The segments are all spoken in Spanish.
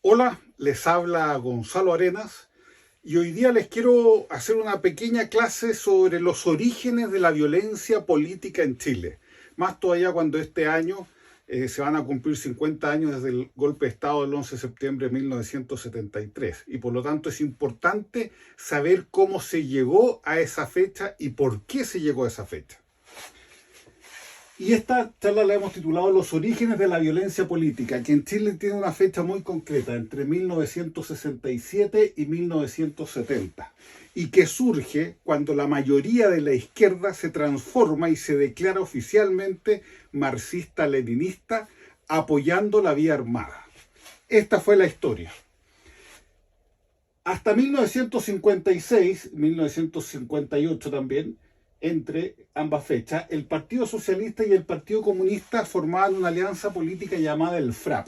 Hola, les habla Gonzalo Arenas y hoy día les quiero hacer una pequeña clase sobre los orígenes de la violencia política en Chile. Más todavía cuando este año se van a cumplir 50 años desde el golpe de Estado del 11 de septiembre de 1973 y por lo tanto es importante saber cómo se llegó a esa fecha y por qué se llegó a esa fecha. Y esta charla la hemos titulado Los orígenes de la violencia política, que en Chile tiene una fecha muy concreta, entre 1967 y 1970, y que surge cuando la mayoría de la izquierda se transforma y se declara oficialmente marxista-leninista, apoyando la vía armada. Esta fue la historia. Hasta 1956, 1958 también, entre ambas fechas, el Partido Socialista y el Partido Comunista formaban una alianza política llamada el FRAP,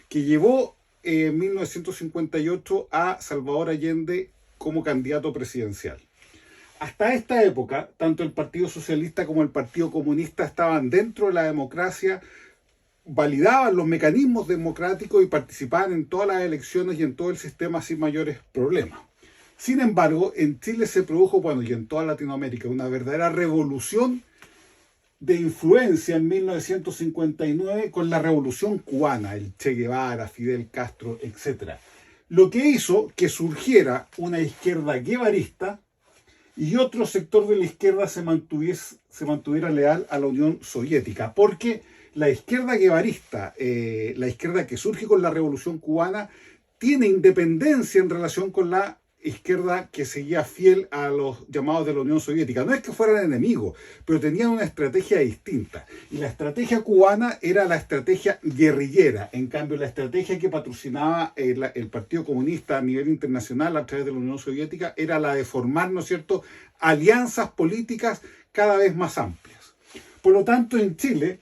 que llevó en 1958 a Salvador Allende como candidato presidencial. Hasta esta época, tanto el Partido Socialista como el Partido Comunista estaban dentro de la democracia, validaban los mecanismos democráticos y participaban en todas las elecciones y en todo el sistema sin mayores problemas. Sin embargo, en Chile se produjo, bueno, y en toda Latinoamérica, una verdadera revolución de influencia en 1959 con la Revolución Cubana, el Che Guevara, Fidel Castro, etc. Lo que hizo que surgiera una izquierda guevarista y otro sector de la izquierda se mantuviera leal a la Unión Soviética, porque la izquierda guevarista, la izquierda que surge con la Revolución Cubana, tiene independencia en relación con la izquierda que seguía fiel a los llamados de la Unión Soviética. No es que fueran enemigos, pero tenían una estrategia distinta. Y la estrategia cubana era la estrategia guerrillera. En cambio, la estrategia que patrocinaba el Partido Comunista a nivel internacional a través de la Unión Soviética era la de formar, ¿no es cierto?, alianzas políticas cada vez más amplias. Por lo tanto, en Chile,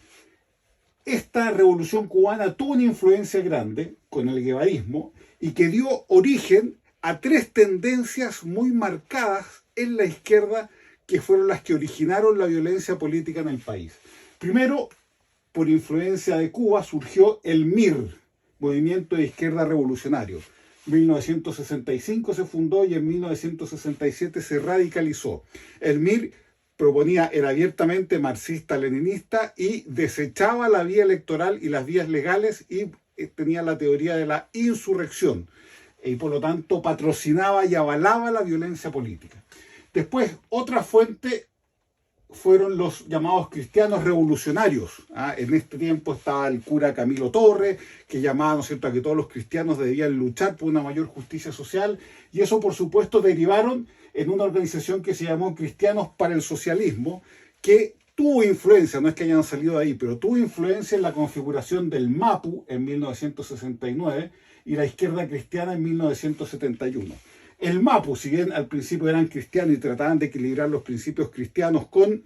esta revolución cubana tuvo una influencia grande con el guevarismo y que dio origen a tres tendencias muy marcadas en la izquierda que fueron las que originaron la violencia política en el país. Primero, por influencia de Cuba, surgió el MIR, Movimiento de Izquierda Revolucionario. En 1965 se fundó y en 1967 se radicalizó. El MIR era abiertamente marxista-leninista y desechaba la vía electoral y las vías legales y tenía la teoría de la insurrección y por lo tanto patrocinaba y avalaba la violencia política. Después, otra fuente fueron los llamados cristianos revolucionarios. En este tiempo estaba el cura Camilo Torres, que llamaba, ¿no es cierto?, a que todos los cristianos debían luchar por una mayor justicia social, y eso por supuesto derivaron en una organización que se llamó Cristianos para el Socialismo, que tuvo influencia, no es que hayan salido de ahí, pero tuvo influencia en la configuración del MAPU en 1969 y la izquierda cristiana en 1971. El MAPU, si bien al principio eran cristianos y trataban de equilibrar los principios cristianos con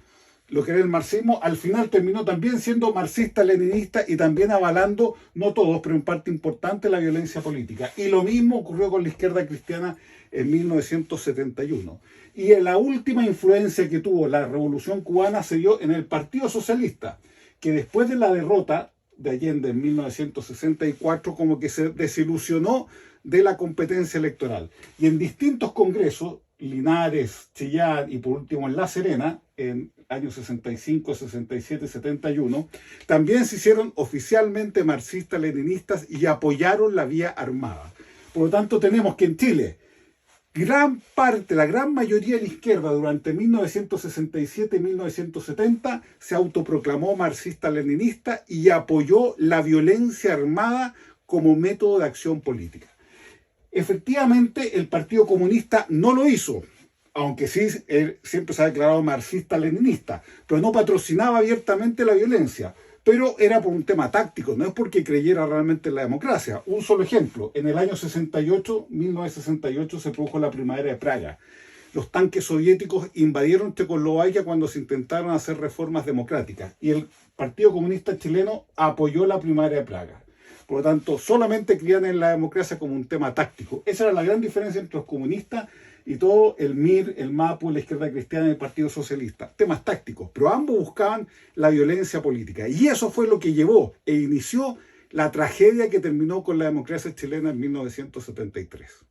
lo que era el marxismo, al final terminó también siendo marxista-leninista y también avalando, no todos, pero en parte importante, la violencia política. Y lo mismo ocurrió con la izquierda cristiana en 1971. Y la última influencia que tuvo la Revolución Cubana se dio en el Partido Socialista, que después de la derrota de Allende en 1964 como que se desilusionó de la competencia electoral. Y en distintos congresos, Linares, Chillán y por último en La Serena, en años 65, 67, 71, también se hicieron oficialmente marxistas-leninistas y apoyaron la vía armada. Por lo tanto, tenemos que en Chile, la gran mayoría de la izquierda durante 1967 y 1970 se autoproclamó marxista-leninista y apoyó la violencia armada como método de acción política. Efectivamente, el Partido Comunista no lo hizo, aunque sí él siempre se ha declarado marxista-leninista, pero no patrocinaba abiertamente la violencia. Pero era por un tema táctico, no es porque creyera realmente en la democracia. Un solo ejemplo, en el año 1968 se produjo la primavera de Praga. Los tanques soviéticos invadieron Checoslovaquia cuando se intentaron hacer reformas democráticas y el Partido Comunista Chileno apoyó la primavera de Praga. Por lo tanto, solamente creían en la democracia como un tema táctico. Esa era la gran diferencia entre los comunistas y todo el MIR, el MAPU, la izquierda cristiana y el Partido Socialista. Temas tácticos, pero ambos buscaban la violencia política. Y eso fue lo que llevó e inició la tragedia que terminó con la democracia chilena en 1973.